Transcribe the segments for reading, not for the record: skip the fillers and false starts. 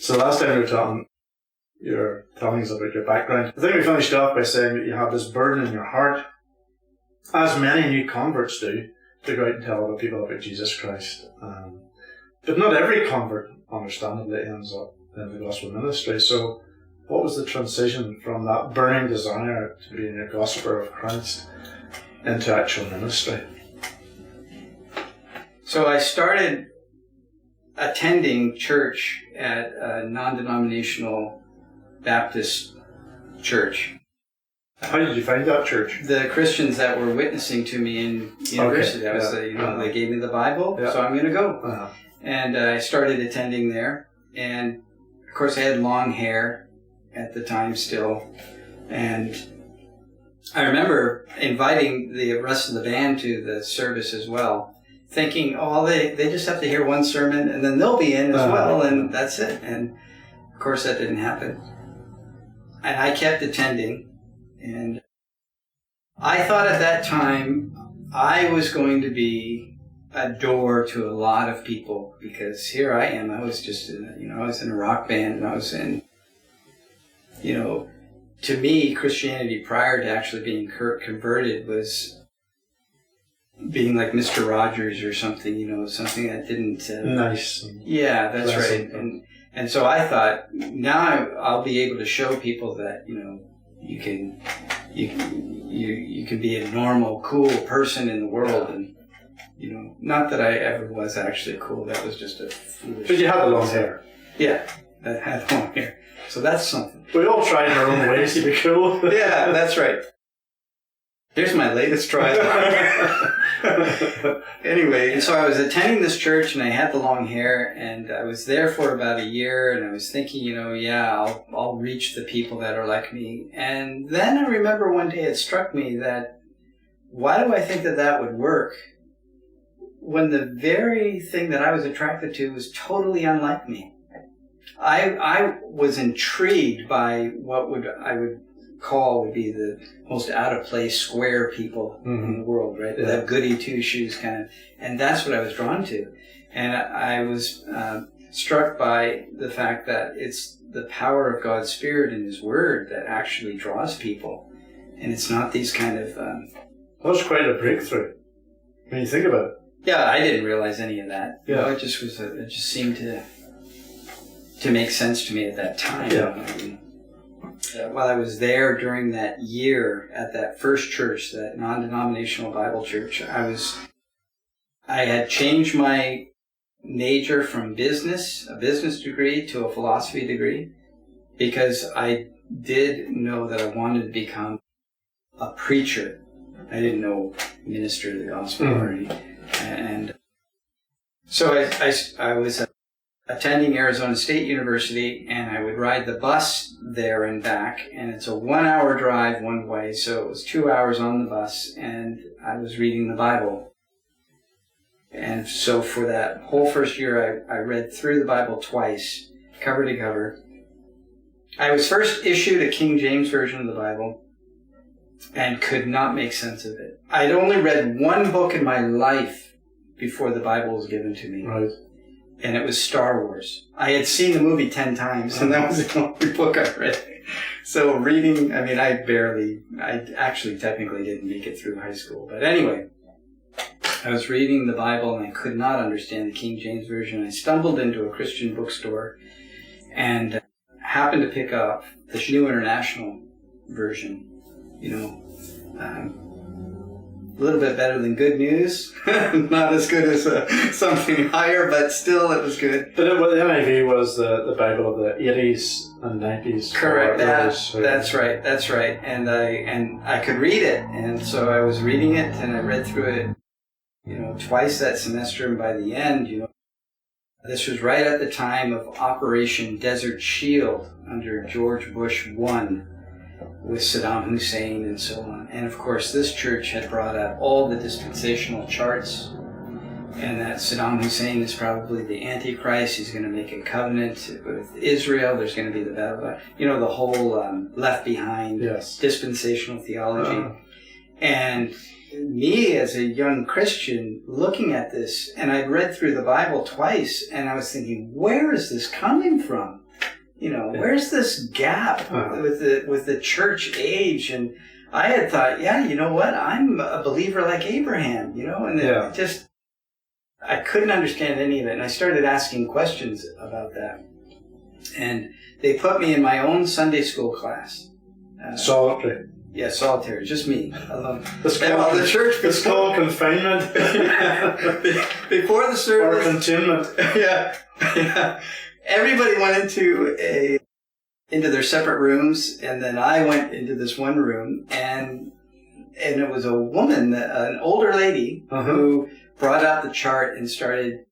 So last time we were talking, you were telling us about your background. I think we finished off by saying that you have this burden in your heart, as many new converts do, to go out and tell other people about Jesus Christ. But not every convert, understandably, ends up in the gospel ministry. So what was the transition from that burning desire to being a gospel of Christ into actual ministry? So I started attending church at a non-denominational Baptist church. How did you find that church? The Christians that were witnessing to me in university, they gave me the Bible, so I'm going to go. And I started attending there. And of course I had long hair at the time still. And I remember inviting the rest of the band to the service as well, thinking, they just have to hear one sermon and then they'll be in as well, and that's it. And of course that didn't happen. And I kept attending, and I thought at that time I was going to be a door to a lot of people, because here I am, I was just I was in a rock band, and I was in, to me, Christianity prior to actually being converted was being like Mr. Rogers or something, something that didn't... nice. Yeah, that's right. And so I thought, now I'll be able to show people that, you can be a normal, cool person in the world. And, not that I ever was actually cool. That was just a foolish... But you had the long hair. Yeah, I had long hair. So that's something. We all try in our own ways to be cool. Yeah, that's right. Here's my latest trial. Anyway, and so I was attending this church, and I had the long hair, and I was there for about a year, and I was thinking, I'll reach the people that are like me. And then I remember one day it struck me that, why do I think that would work when the very thing that I was attracted to was totally unlike me? I was intrigued by what I would call would be the most out-of-place square people in the world, right? Yeah. That goody two-shoes kind of, and that's what I was drawn to. And I was struck by the fact that it's the power of God's Spirit and His Word that actually draws people. And it's not these kind of... That's quite a breakthrough when you think about it. Yeah, I didn't realize any of that. Yeah. It just seemed to make sense to me at that time. Yeah. While I was there during that year at that first church, that non-denominational Bible church, I had changed my major from a business degree, to a philosophy degree, because I did know that I wanted to become a preacher. I didn't know minister of the gospel or anything. And so I was attending Arizona State University, and I would ride the bus there and back, and it's a 1-hour drive one way, so it was 2 hours on the bus, and I was reading the Bible. And so for that whole first year, I read through the Bible twice, cover to cover. I was first issued a King James Version of the Bible and could not make sense of it. I'd only read one book in my life before the Bible was given to me. Right. And it was Star Wars. I had seen the movie 10 times, and that was the only book I read. So reading, I actually technically didn't make it through high school. But anyway, I was reading the Bible, and I could not understand the King James Version. I stumbled into a Christian bookstore and happened to pick up the New International Version. A little bit better than Good News. Not as good as something higher, but still it was good. But the NIV was the Bible of the 80s and 90s. Correct. That's right. And I could read it, and so I was reading it, and I read through it, twice that semester, and by the end, this was right at the time of Operation Desert Shield under George Bush 1. With Saddam Hussein and so on. And of course, this church had brought up all the dispensational charts, and that Saddam Hussein is probably the Antichrist. He's going to make a covenant with Israel. There's going to be the battle, the whole Left Behind dispensational theology. And me as a young Christian looking at this, and I'd read through the Bible twice, and I was thinking, where is this coming from? where's this gap with the church age? And I had thought, you know what? I'm a believer like Abraham, and it just, I couldn't understand any of it. And I started asking questions about that. And they put me in my own Sunday school class. Solitary. Yeah, solitary. Just me, alone. The church. It's called confinement. Before the service. Or containment. Yeah. Everybody went into their separate rooms, and then I went into this one room, and it was a woman, an older lady, who brought out the chart and started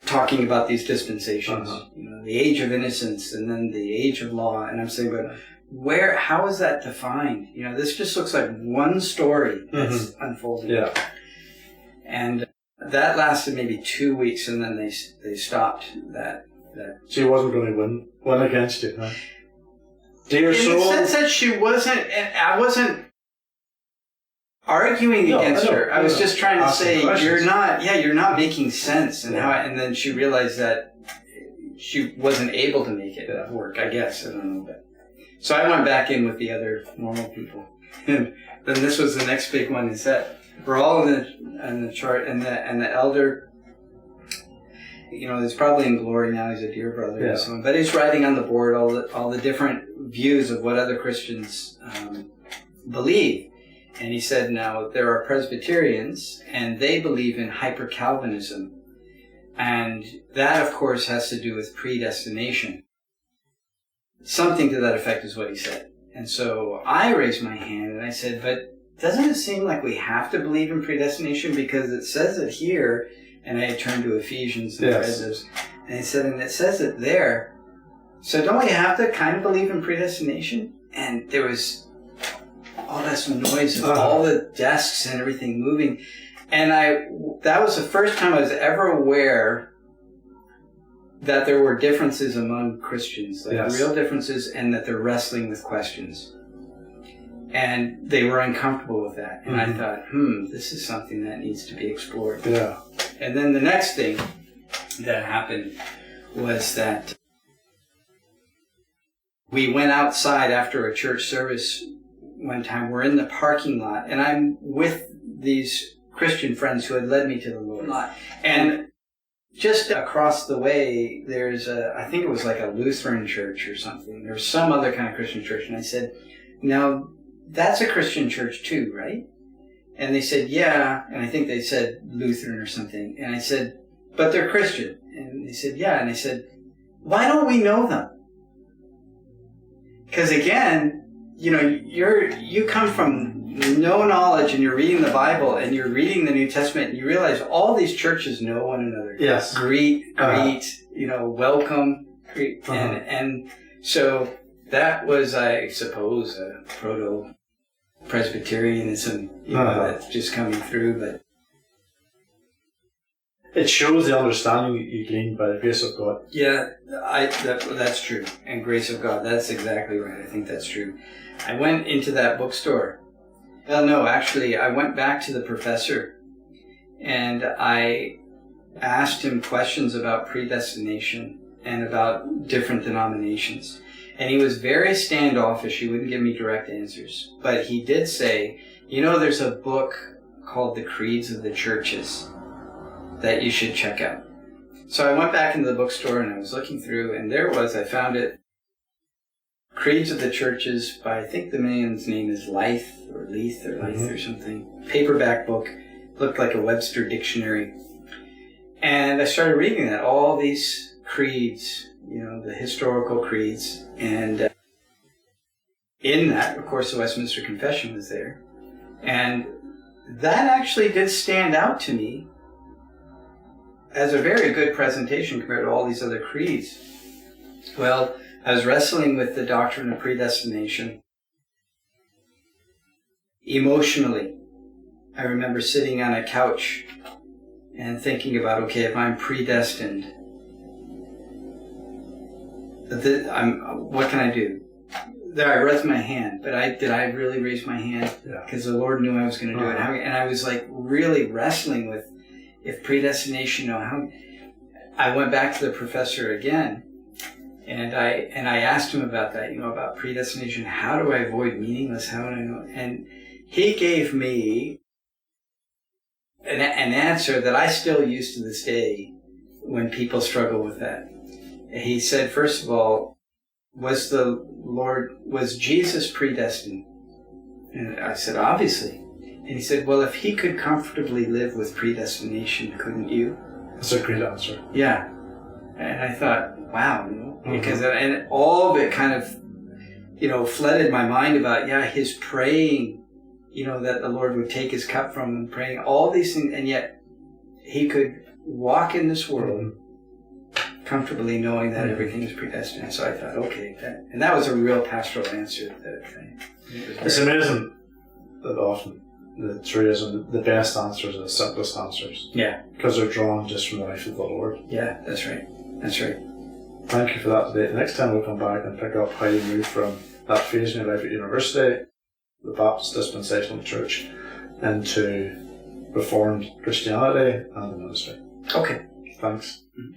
talking about these dispensations, the age of innocence and then the age of law. And I'm saying, but how is that defined? This just looks like one story that's unfolding. Yeah. And that lasted maybe 2 weeks, and then they stopped that. She wasn't going to win against you, huh? Dear soul. In the sense that she wasn't, and I wasn't arguing against her. I was just trying to say, you're not making sense. And then she realized that she wasn't able to make it work, I guess. I don't know. But so I went back in with the other normal people. And then this was the next big one, is that we're all in the chart, and the elder, he's probably in glory now. He's a dear brother and so on. But he's writing on the board all the different views of what other Christians believe. And he said, now, there are Presbyterians, and they believe in hyper-Calvinism. And that, of course, has to do with predestination. Something to that effect is what he said. And so I raised my hand, and I said, but doesn't it seem like we have to believe in predestination? Because it says it here, and I turned to Ephesians and read this, and he said, and it says it there. So don't we have to kind of believe in predestination? And there was all this noise of all the desks and everything moving. And that was the first time I was ever aware that there were differences among Christians, real differences, and that they're wrestling with questions. And they were uncomfortable with that. And I thought, this is something that needs to be explored. Yeah. And then the next thing that happened was that we went outside after a church service one time. We're in the parking lot, and I'm with these Christian friends who had led me to the Lord. And just across the way, there's I think it was like a Lutheran church or something. There's some other kind of Christian church. And I said, now, that's a Christian church too, right? And they said, yeah. And I think they said Lutheran or something. And I said, but they're Christian. And they said, yeah. And I said, why don't we know them? Because again, you come from no knowledge, and you're reading the Bible, and you're reading the New Testament, and you realize all these churches know one another. Yes. Greet, welcome, greet. And so that was, I suppose, a proto-Presbyterianism, that's just coming through, but it shows the understanding you gain by the grace of God. Yeah, that's true. And grace of God, that's exactly right. I think that's true. I went into that bookstore. Well, no, actually, I went back to the professor, and I asked him questions about predestination and about different denominations. And he was very standoffish. He wouldn't give me direct answers. But he did say, there's a book called The Creeds of the Churches that you should check out. So I went back into the bookstore, and I was looking through, and I found it. Creeds of the Churches by, I think the man's name is Leith or something. Paperback book. Looked like a Webster dictionary. And I started reading that, all these creeds, the historical creeds. And in that, of course, the Westminster Confession was there. And that actually did stand out to me as a very good presentation compared to all these other creeds. Well, I was wrestling with the doctrine of predestination. Emotionally, I remember sitting on a couch and thinking about, okay, if I'm predestined, what can I do? There, I raised my hand, but did I really raise my hand? Because the Lord knew I was going to do it. And I was really wrestling with, if predestination, how. I went back to the professor again, And I asked him about that, about predestination. How do I avoid meaningless? How do I know? And he gave me an answer that I still use to this day when people struggle with that. He said, first of all, was Jesus predestined? And I said, obviously. And he said, well, if he could comfortably live with predestination, couldn't you? That's a great answer. Yeah. And I thought, wow, because and all of it kind of, flooded my mind about, his praying, that the Lord would take his cup from him, praying, all these things, and yet he could walk in this world comfortably knowing that everything is predestined. So I thought, okay, that was a real pastoral answer. It's amazing that often the truism, the best answers are the simplest answers. Yeah. Because they're drawn just from the life of the Lord. Yeah, that's right. That's right. Thank you for that today. Next time we'll come back and pick up how you move from that phase in your life at university, the Baptist Dispensational Church, into Reformed Christianity and the ministry. Okay. Thanks. Mm-hmm.